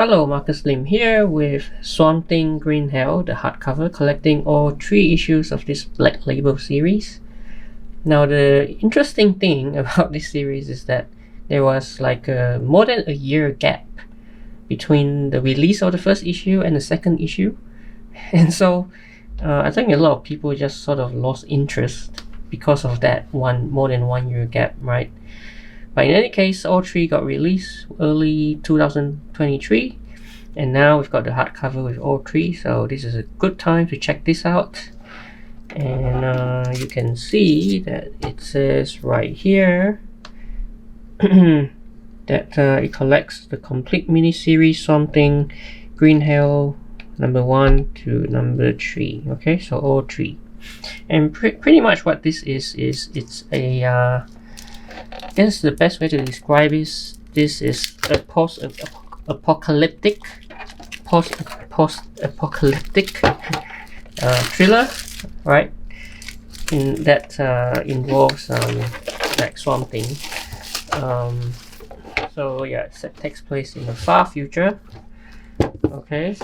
Hello, Marcus Lim here with Swamp Thing Green Hell, the hardcover, collecting all 3 issues of this Black Label series. Now, the interesting thing about this series is that there was like more than a year gap between the release of the first issue and the second issue. And so I think a lot of people just sort of lost interest because of that more than 1 year gap, right? But in any case, all 3 got released early 2023, and now we've got the hardcover with all 3, so this is a good time to check this out. And you can see that it says right here that it collects the complete miniseries Swamp Thing Green Hell number 1 to number 3. Okay, so all 3. And pretty much what this is it's a I guess the best way to describe this is a post-apocalyptic thriller, right? That involves like Swamp Thing. So yeah, it takes place in the far future. Okay,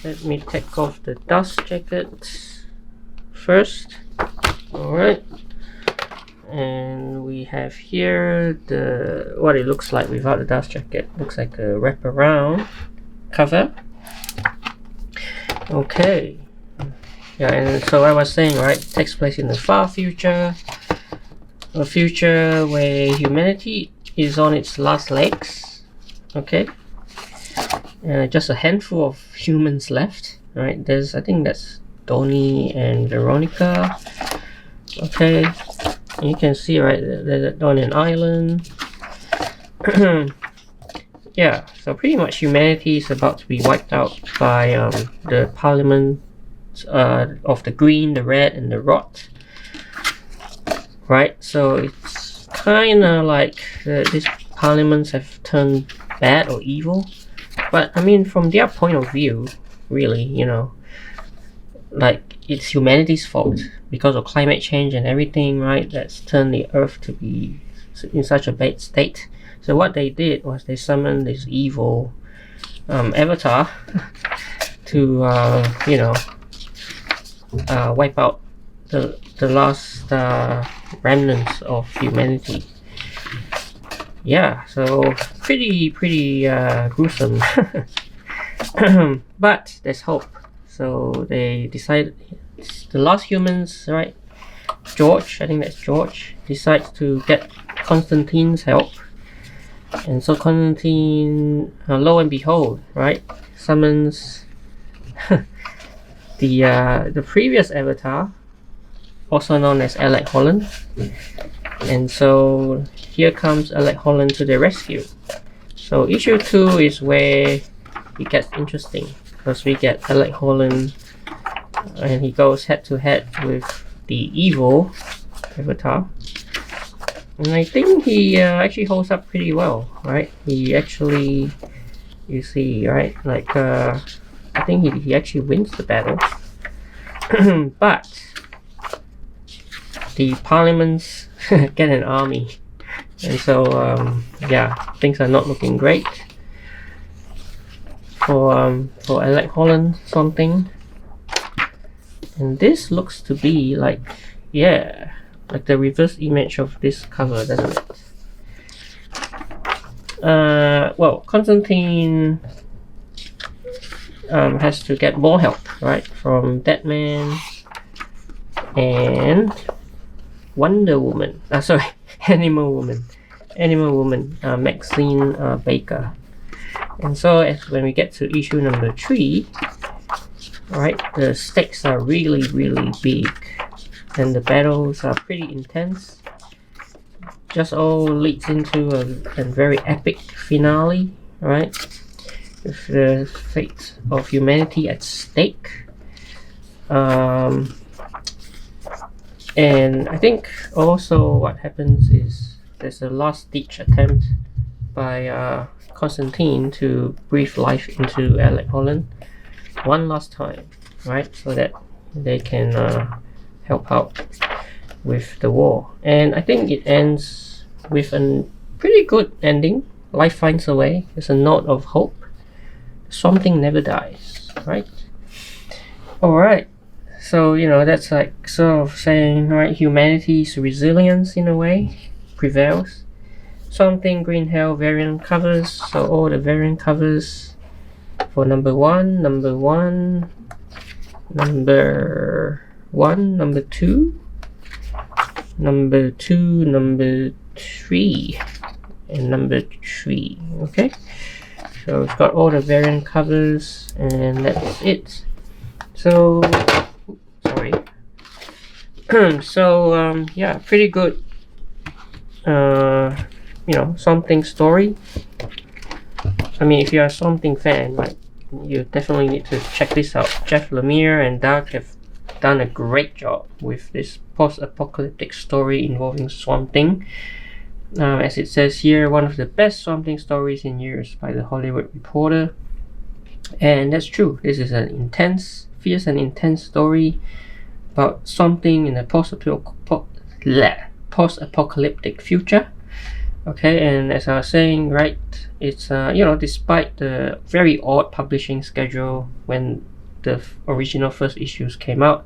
let me take off the dust jacket first. All right. And we have here what it looks like without the dust jacket. Looks like a wraparound cover. Okay. Yeah, and so I was saying, right, it takes place in the far future. A future where humanity is on its last legs. Okay. Just a handful of humans left, right? I think that's Donnie and Veronica. Okay. You can see, right, they're on an island. Yeah, so pretty much humanity is about to be wiped out by the parliament of the green, the red, and the rot. Right, so it's kind of like these parliaments have turned bad or evil. But I mean, from their point of view, really, you know, like, it's humanity's fault because of climate change and everything, right? That's turned the earth to be in such a bad state. So what they did was they summoned this evil avatar to wipe out the last remnants of humanity. Yeah, so pretty gruesome. But there's hope. So they decided, the last humans, right? George, I think that's George, decides to get Constantine's help. And so Constantine, lo and behold, right, summons the previous avatar, also known as Alec Holland. And so here comes Alec Holland to the rescue. So issue 2 is where it gets interesting, because we get Alec Holland and he goes head to head with the evil avatar, and I think he actually holds up pretty well, right? He actually, you see, right, like I think he actually wins the battle. But the parliaments get an army, and so yeah, things are not looking great for Alec Holland something. And this looks to be like, yeah, like the reverse image of this cover, doesn't it? Well, Constantine has to get more help, right, from Deadman and Wonder Woman. Sorry, Animal Woman, Maxine Baker. And so when we get to issue number 3, right, the stakes are really big, and the battles are pretty intense. Just all leads into a very epic finale, right, with the fate of humanity at stake. And I think also what happens is there's a last ditch attempt by Constantine to breathe life into Alec Holland one last time, right, so that they can help out with the war. And I think it ends with a pretty good ending. Life finds a way. There's a note of hope. Something never dies, right? Alright, so that's like sort of saying, right, humanity's resilience in a way prevails. Something Green Hell variant covers, so all the variant covers for number 1, number 1, number 1, number 2, number 2, number 3, and number 3. Okay, so it's got all the variant covers, and that's it. So sorry. So yeah, pretty good Something story. I mean, if you're a Something fan, right, you definitely need to check this out. Jeff Lemire and Doug have done a great job with this post-apocalyptic story involving Swamp Thing. As it says here, one of the best Swamp Thing stories in years by the Hollywood Reporter. And that's true. This is an fierce and intense story about something in a post-apocalyptic future. Okay, and as I was saying, right, it's despite the very odd publishing schedule when the original first issues came out,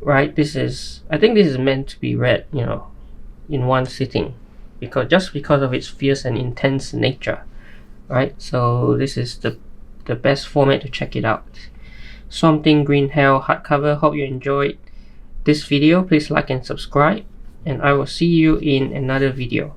right, I think this is meant to be read in one sitting, because of its fierce and intense nature, right? So this is the best format to check it out. Something Green Hell hardcover. Hope you enjoyed this video. Please like and subscribe, and I will see you in another video.